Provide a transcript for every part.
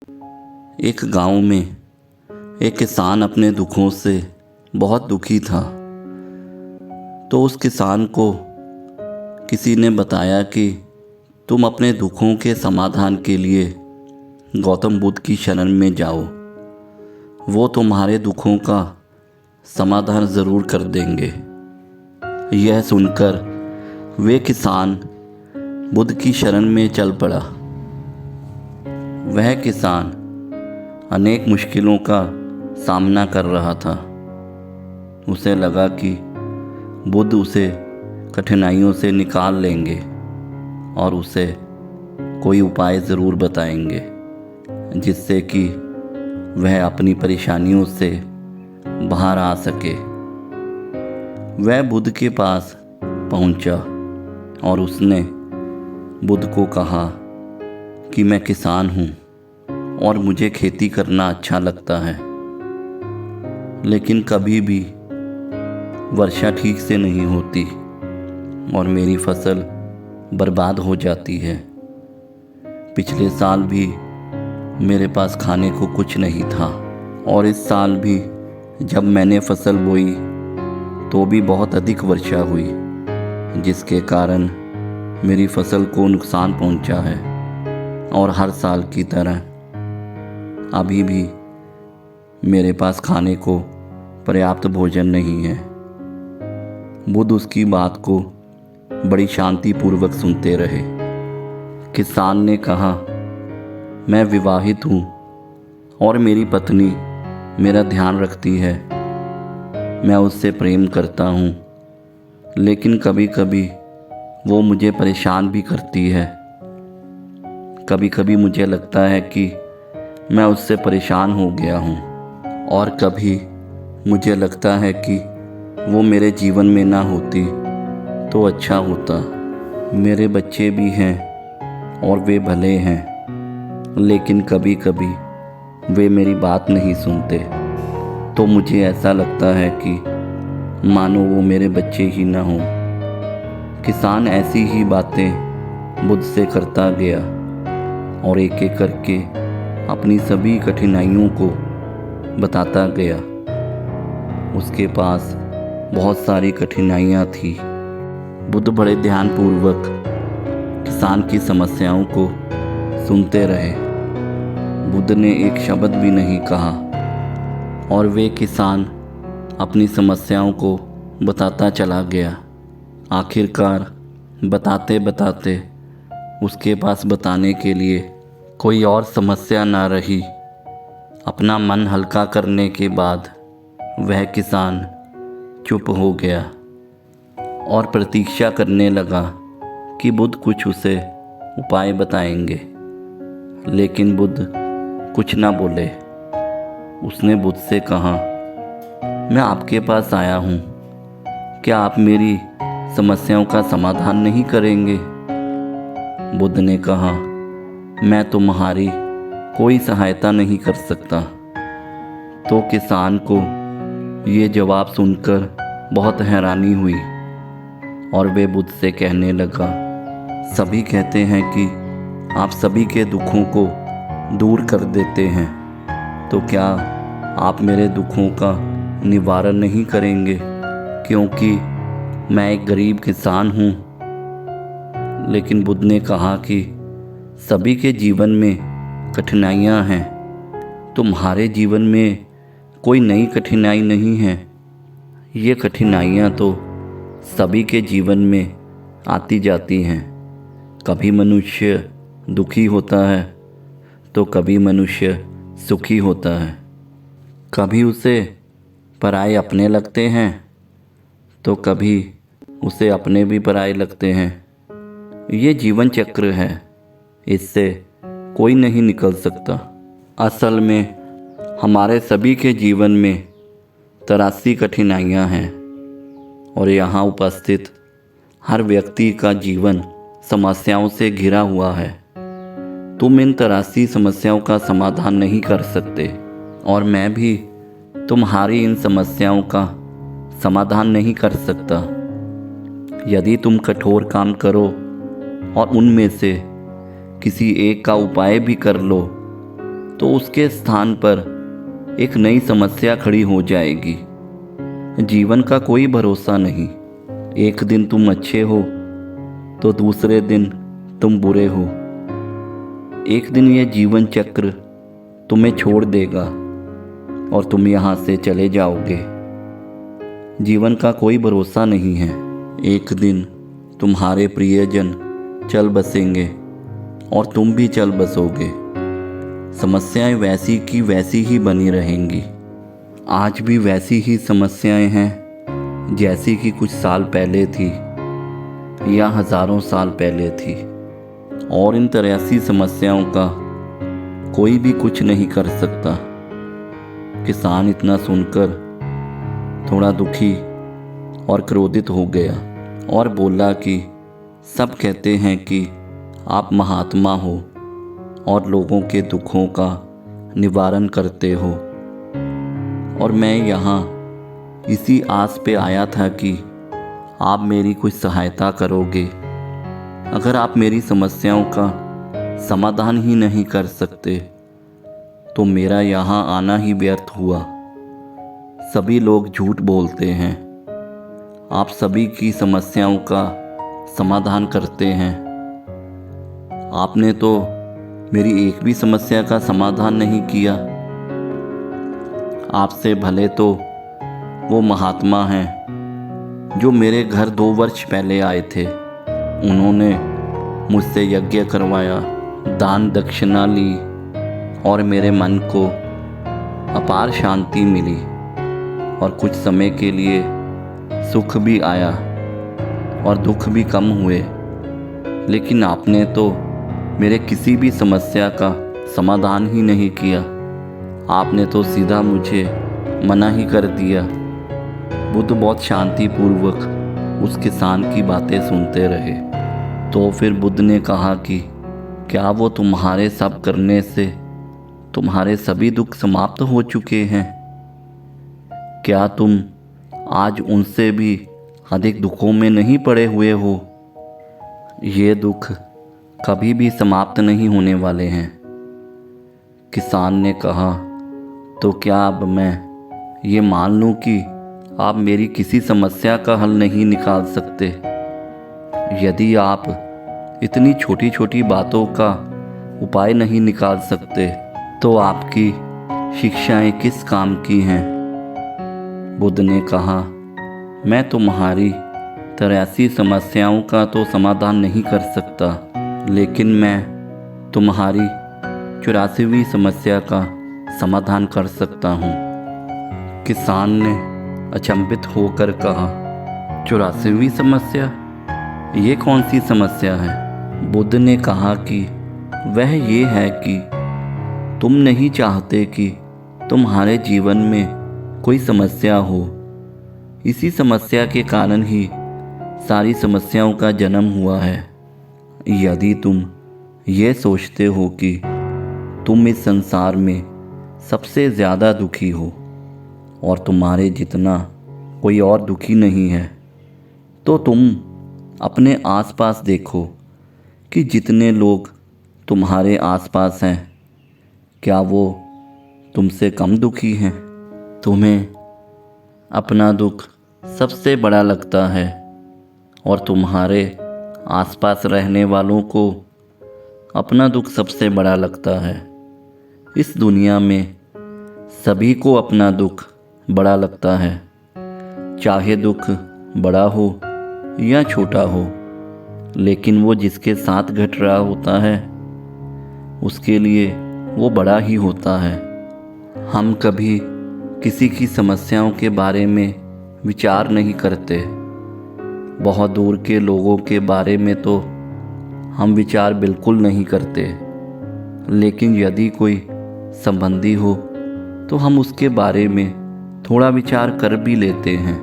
एक गांव में एक किसान अपने दुखों से बहुत दुखी था। तो उस किसान को किसी ने बताया कि तुम अपने दुखों के समाधान के लिए गौतम बुद्ध की शरण में जाओ। वो तुम्हारे दुखों का समाधान ज़रूर कर देंगे। यह सुनकर वे किसान बुद्ध की शरण में चल पड़ा। वह किसान अनेक मुश्किलों का सामना कर रहा था। उसे लगा कि बुद्ध उसे कठिनाइयों से निकाल लेंगे और उसे कोई उपाय ज़रूर बताएंगे जिससे कि वह अपनी परेशानियों से बाहर आ सके। वह बुद्ध के पास पहुंचा और उसने बुद्ध को कहा कि मैं किसान हूँ और मुझे खेती करना अच्छा लगता है, लेकिन कभी भी वर्षा ठीक से नहीं होती और मेरी फसल बर्बाद हो जाती है। पिछले साल भी मेरे पास खाने को कुछ नहीं था और इस साल भी जब मैंने फसल बोई तो भी बहुत अधिक वर्षा हुई, जिसके कारण मेरी फसल को नुकसान पहुंचा है और हर साल की तरह अभी भी मेरे पास खाने को पर्याप्त भोजन नहीं है। बुद्ध उसकी बात को बड़ी शांतिपूर्वक सुनते रहे। किसान ने कहा, मैं विवाहित हूँ और मेरी पत्नी मेरा ध्यान रखती है। मैं उससे प्रेम करता हूँ, लेकिन कभी कभी वो मुझे परेशान भी करती है। कभी कभी मुझे लगता है कि मैं उससे परेशान हो गया हूँ और कभी मुझे लगता है कि वो मेरे जीवन में ना होती तो अच्छा होता। मेरे बच्चे भी हैं और वे भले हैं, लेकिन कभी कभी वे मेरी बात नहीं सुनते। तो मुझे ऐसा लगता है कि मानो वो मेरे बच्चे ही ना हों। किसान ऐसी ही बातें बुद्ध से करता गया और एक एक करके अपनी सभी कठिनाइयों को बताता गया। उसके पास बहुत सारी कठिनाइयाँ थी। बुद्ध बड़े ध्यानपूर्वक किसान की समस्याओं को सुनते रहे। बुद्ध ने एक शब्द भी नहीं कहा और वे किसान अपनी समस्याओं को बताता चला गया। आखिरकार बताते बताते उसके पास बताने के लिए कोई और समस्या ना रही। अपना मन हल्का करने के बाद वह किसान चुप हो गया और प्रतीक्षा करने लगा कि बुद्ध कुछ उसे उपाय बताएंगे, लेकिन बुद्ध कुछ ना बोले। उसने बुद्ध से कहा, मैं आपके पास आया हूँ, क्या आप मेरी समस्याओं का समाधान नहीं करेंगे? बुद्ध ने कहा, मैं तुम्हारी कोई सहायता नहीं कर सकता। तो किसान को ये जवाब सुनकर बहुत हैरानी हुई और वे बुद्ध से कहने लगा, सभी कहते हैं कि आप सभी के दुखों को दूर कर देते हैं, तो क्या आप मेरे दुखों का निवारण नहीं करेंगे? क्योंकि मैं एक गरीब किसान हूँ। लेकिन बुद्ध ने कहा कि सभी के जीवन में कठिनाइयाँ हैं। तुम्हारे जीवन में कोई नई कठिनाई नहीं है। ये कठिनाइयाँ तो सभी के जीवन में आती जाती हैं। कभी मनुष्य दुखी होता है तो कभी मनुष्य सुखी होता है। कभी उसे पराये अपने लगते हैं तो कभी उसे अपने भी पराये लगते हैं। ये जीवन चक्र है, इससे कोई नहीं निकल सकता। असल में हमारे सभी के जीवन में 83 कठिनाइयाँ हैं और यहाँ उपस्थित हर व्यक्ति का जीवन समस्याओं से घिरा हुआ है। तुम इन 83 समस्याओं का समाधान नहीं कर सकते और मैं भी तुम्हारी इन समस्याओं का समाधान नहीं कर सकता। यदि तुम कठोर काम करो और उनमें से किसी एक का उपाय भी कर लो तो उसके स्थान पर एक नई समस्या खड़ी हो जाएगी। जीवन का कोई भरोसा नहीं। एक दिन तुम अच्छे हो तो दूसरे दिन तुम बुरे हो। एक दिन यह जीवन चक्र तुम्हें छोड़ देगा और तुम यहाँ से चले जाओगे। जीवन का कोई भरोसा नहीं है। एक दिन तुम्हारे प्रियजन चल बसेंगे और तुम भी चल बसोगे। समस्याएं वैसी की वैसी ही बनी रहेंगी। आज भी वैसी ही समस्याएं हैं जैसी कि कुछ साल पहले थी या हज़ारों साल पहले थी। और इन तरह समस्याओं का कोई भी कुछ नहीं कर सकता। किसान इतना सुनकर थोड़ा दुखी और क्रोधित हो गया और बोला कि सब कहते हैं कि आप महात्मा हो और लोगों के दुखों का निवारण करते हो, और मैं यहाँ इसी आस पे आया था कि आप मेरी कुछ सहायता करोगे। अगर आप मेरी समस्याओं का समाधान ही नहीं कर सकते तो मेरा यहाँ आना ही व्यर्थ हुआ। सभी लोग झूठ बोलते हैं। आप सभी की समस्याओं का समाधान करते हैं। आपने तो मेरी एक भी समस्या का समाधान नहीं किया। आपसे भले तो वो महात्मा हैं जो मेरे घर 2 वर्ष पहले आए थे। उन्होंने मुझसे यज्ञ करवाया, दान दक्षिणा ली और मेरे मन को अपार शांति मिली और कुछ समय के लिए सुख भी आया और दुख भी कम हुए। लेकिन आपने तो मेरे किसी भी समस्या का समाधान ही नहीं किया। आपने तो सीधा मुझे मना ही कर दिया। बुद्ध बहुत शांतिपूर्वक उस किसान की बातें सुनते रहे। तो फिर बुद्ध ने कहा कि क्या वो तुम्हारे सब करने से तुम्हारे सभी दुख समाप्त हो चुके हैं? क्या तुम आज उनसे भी अधिक दुखों में नहीं पड़े हुए हो? ये दुख कभी भी समाप्त नहीं होने वाले हैं। किसान ने कहा, तो क्या अब मैं ये मान लूँ कि आप मेरी किसी समस्या का हल नहीं निकाल सकते? यदि आप इतनी छोटी छोटी बातों का उपाय नहीं निकाल सकते तो आपकी शिक्षाएं किस काम की हैं? बुद्ध ने कहा, मैं तुम्हारी 83 समस्याओं का तो समाधान नहीं कर सकता, लेकिन मैं तुम्हारी 84वीं समस्या का समाधान कर सकता हूँ। किसान ने अचंभित होकर कहा, 84वीं समस्या? ये कौन सी समस्या है? बुद्ध ने कहा कि वह ये है कि तुम नहीं चाहते कि तुम्हारे जीवन में कोई समस्या हो। इसी समस्या के कारण ही सारी समस्याओं का जन्म हुआ है। यदि तुम ये सोचते हो कि तुम इस संसार में सबसे ज़्यादा दुखी हो और तुम्हारे जितना कोई और दुखी नहीं है, तो तुम अपने आसपास देखो कि जितने लोग तुम्हारे आसपास हैं, क्या वो तुमसे कम दुखी हैं? तुम्हें अपना दुख सबसे बड़ा लगता है और तुम्हारे आसपास रहने वालों को अपना दुख सबसे बड़ा लगता है। इस दुनिया में सभी को अपना दुख बड़ा लगता है, चाहे दुख बड़ा हो या छोटा हो। लेकिन वो जिसके साथ घट रहा होता है उसके लिए वो बड़ा ही होता है। हम कभी किसी की समस्याओं के बारे में विचार नहीं करते। बहुत दूर के लोगों के बारे में तो हम विचार बिल्कुल नहीं करते, लेकिन यदि कोई संबंधी हो तो हम उसके बारे में थोड़ा विचार कर भी लेते हैं।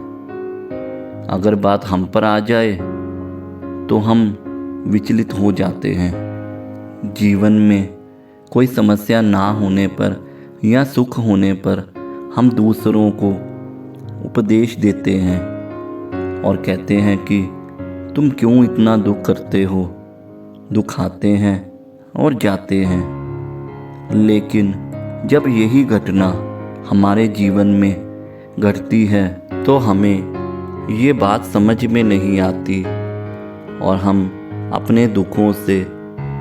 अगर बात हम पर आ जाए तो हम विचलित हो जाते हैं। जीवन में कोई समस्या ना होने पर या सुख होने पर हम दूसरों को उपदेश देते हैं और कहते हैं कि तुम क्यों इतना दुख करते हो। दुख आते हैं और जाते हैं, लेकिन जब यही घटना हमारे जीवन में घटती है तो हमें ये बात समझ में नहीं आती और हम अपने दुखों से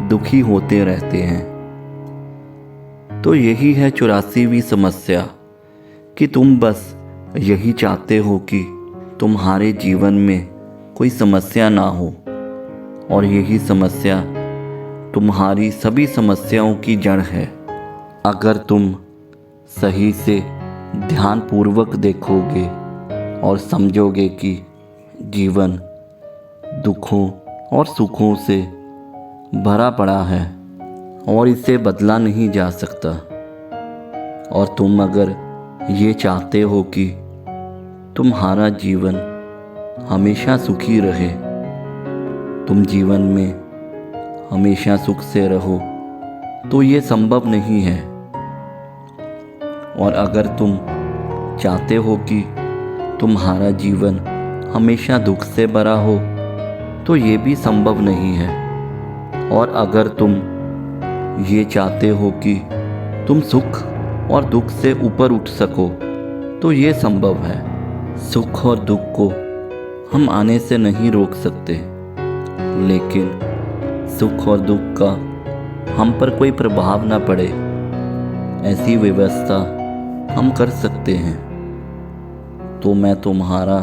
दुखी होते रहते हैं। तो यही है 84वीं समस्या कि तुम बस यही चाहते हो कि तुम्हारे जीवन में कोई समस्या ना हो, और यही समस्या तुम्हारी सभी समस्याओं की जड़ है। अगर तुम सही से ध्यानपूर्वक देखोगे और समझोगे कि जीवन दुखों और सुखों से भरा पड़ा है और इसे बदला नहीं जा सकता, और तुम अगर ये चाहते हो कि तुम्हारा जीवन हमेशा सुखी रहे, तुम जीवन में हमेशा सुख से रहो, तो ये संभव नहीं है। और अगर तुम चाहते हो कि तुम्हारा जीवन हमेशा दुख से भरा हो, तो ये भी संभव नहीं है। और अगर तुम ये चाहते हो कि तुम सुख और दुख से ऊपर उठ सको, तो ये संभव है। सुख और दुख को हम आने से नहीं रोक सकते, लेकिन सुख और दुख का हम पर कोई प्रभाव ना पड़े, ऐसी व्यवस्था हम कर सकते हैं। तो मैं तुम्हारा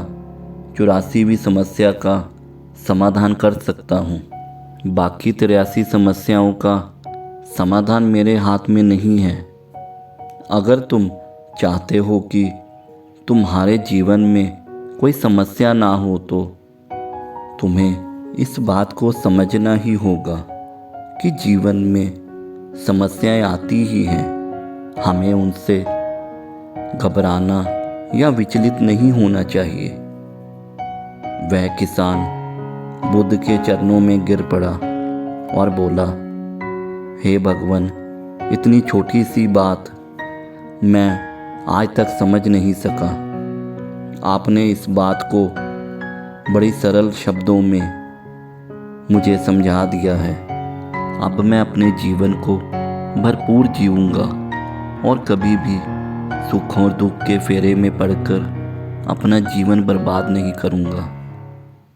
84वीं समस्या का समाधान कर सकता हूँ। बाकी 83 समस्याओं का समाधान मेरे हाथ में नहीं है। अगर तुम चाहते हो कि तुम्हारे जीवन में कोई समस्या ना हो, तो तुम्हें इस बात को समझना ही होगा कि जीवन में समस्याएं आती ही हैं। हमें उनसे घबराना या विचलित नहीं होना चाहिए। वह किसान बुद्ध के चरणों में गिर पड़ा और बोला, हे भगवान, इतनी छोटी सी बात मैं आज तक समझ नहीं सका। आपने इस बात को बड़ी सरल शब्दों में मुझे समझा दिया है। अब मैं अपने जीवन को भरपूर जीऊँगा और कभी भी सुख और दुख के फेरे में पड़कर अपना जीवन बर्बाद नहीं करूँगा।